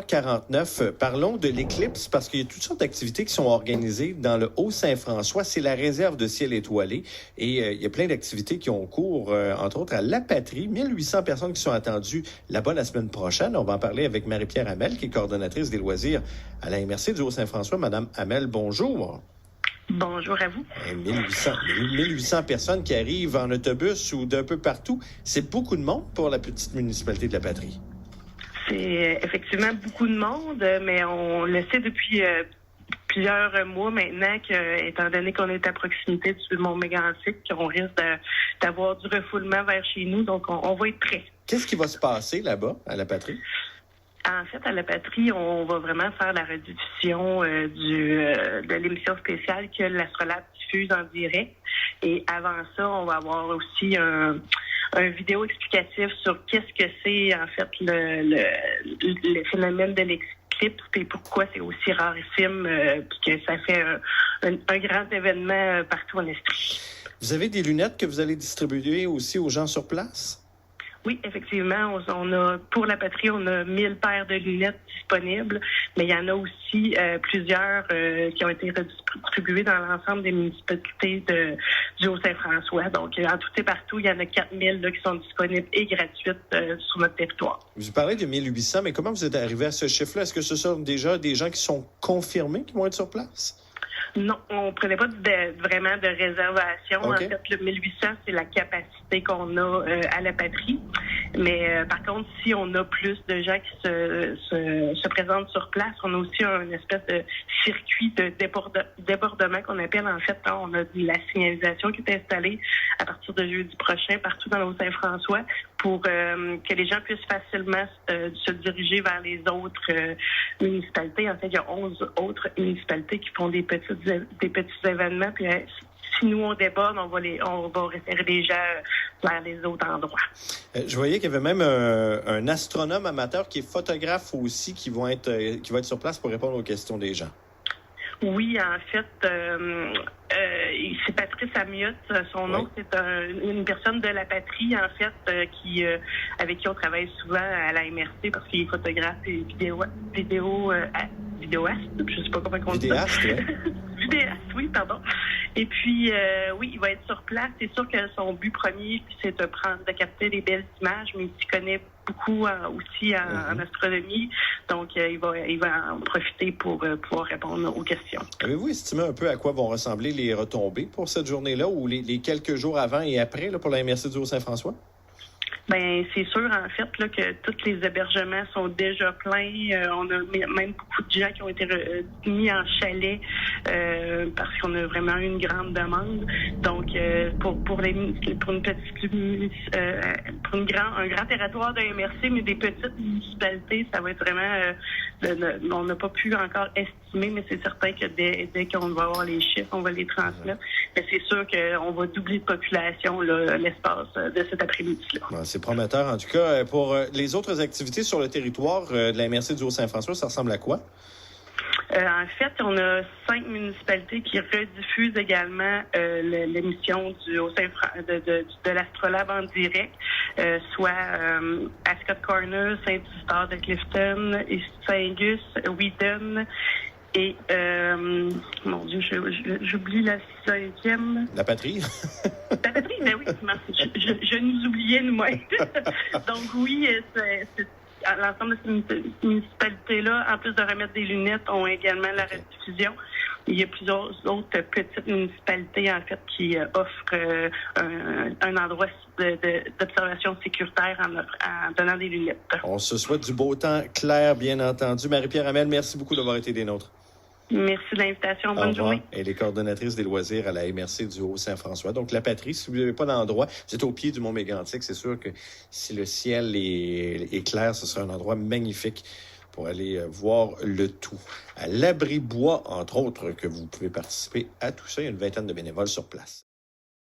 49, parlons de l'éclipse parce qu'il y a toutes sortes d'activités qui sont organisées dans le Haut-Saint-François. C'est la réserve de ciel étoilé et il y a plein d'activités qui ont cours, entre autres à La Patrie. 1800 personnes qui sont attendues là-bas la semaine prochaine. On va en parler avec Marie-Pierre Hamel, qui est coordonnatrice des loisirs à la MRC du Haut-Saint-François. Madame Hamel, bonjour. Bonjour à vous. 1800 personnes qui arrivent en autobus ou d'un peu partout. C'est beaucoup de monde pour la petite municipalité de La Patrie. C'est effectivement beaucoup de monde, mais on le sait depuis plusieurs mois maintenant que, étant donné qu'on est à proximité du mont Mégantic, qu'on risque d'avoir du refoulement vers chez nous, donc on va être prêts. Qu'est-ce qui va se passer là-bas, à La Patrie? En fait, à La Patrie, on va vraiment faire la rediffusion de l'émission spéciale que l'Astrolabe diffuse en direct. Et avant ça, on va avoir aussi un vidéo explicatif sur qu'est-ce que c'est en fait le phénomène de l'éclipse et pourquoi c'est aussi rarissime puis que ça fait un grand événement partout en Estrie. Vous avez des lunettes que vous allez distribuer aussi aux gens sur place? Oui, effectivement, pour La Patrie, on a 1000 paires de lunettes disponibles, mais il y en a aussi plusieurs qui ont été redistribuées dans l'ensemble des municipalités du Haut-Saint-François. Donc, en tout et partout, il y en a 4000 qui sont disponibles et gratuites sur notre territoire. Vous parlez de 1800, mais comment vous êtes arrivé à ce chiffre-là? Est-ce que ce sont déjà des gens qui sont confirmés qui vont être sur place? Non, on ne prenait pas vraiment de réservation. Okay. En fait, le 1800, c'est la capacité qu'on a à La Patrie. Mais par contre, si on a plus de gens qui se présentent sur place, on a aussi une espèce de circuit de débordement qu'on appelle en fait. On a de la signalisation qui est installée à partir de jeudi prochain partout dans le Haut-Saint-François pour que les gens puissent facilement se diriger vers les autres municipalités. En fait, il y a 11 autres municipalités qui font des petits événements. Puis si nous, on déborde, on va référer les gens vers les autres endroits. Je voyais qu'il y avait même un astronome amateur qui est photographe aussi qui va être sur place pour répondre aux questions des gens. Oui, en fait, c'est Patrice Amiotte. Son nom, c'est une personne de La Patrie, en fait, avec qui on travaille souvent à la MRC parce qu'il est photographe et vidéaste. Je sais pas comment on dit ça. Vidéaste, oui. Vidéaste, oui, pardon. Et puis, oui, il va être sur place. C'est sûr que son but premier, c'est de capter des belles images, mais il s'y connaît beaucoup aussi en astronomie. Donc, il va en profiter pour pouvoir répondre aux questions. Avez-vous estimé un peu à quoi vont ressembler les retombées pour cette journée-là ou les quelques jours avant et après là, pour la MRC du Haut-Saint-François? Ben c'est sûr en fait là que tous les hébergements sont déjà pleins. On a même beaucoup de gens qui ont été mis en chalet parce qu'on a vraiment eu une grande demande. Donc pour un grand territoire de MRC, mais des petites municipalités, ça va être vraiment on n'a pas pu encore estimer, mais c'est certain que dès qu'on va avoir les chiffres, on va les transmettre. Mais c'est sûr qu'on va doubler de population là, l'espace de cet après-midi-là. Bon, c'est prometteur. En tout cas, pour les autres activités sur le territoire de la MRC du Haut-Saint-François, ça ressemble à quoi? En fait, on a 5 municipalités qui rediffusent également l'émission de l'Astrolabe en direct, soit Ascot Corner, Saint-Eustache de Clifton, Saint-Gus, Wheaton et mon Dieu, j'oublie la 5e. La Patrie. La Patrie, ben oui, je nous oubliais nous-mêmes. Donc oui, c'est l'ensemble de ces municipalités-là, en plus de remettre des lunettes, ont également la rediffusion. Il y a plusieurs autres petites municipalités, en fait, qui offrent un endroit d'observation sécuritaire en donnant des lunettes. On se souhaite du beau temps clair, bien entendu. Marie-Pierre Hamel, merci beaucoup d'avoir été des nôtres. Merci de l'invitation. Bonne journée. Elle est coordonnatrice des loisirs à la MRC du Haut-Saint-François. Donc, La Patrie, si vous n'avez pas d'endroit, vous êtes au pied du mont Mégantic. C'est sûr que si le ciel est clair, ce sera un endroit magnifique pour aller voir le tout. À l'Abri-Bois, entre autres, que vous pouvez participer à tout ça. Il y a une vingtaine de bénévoles sur place.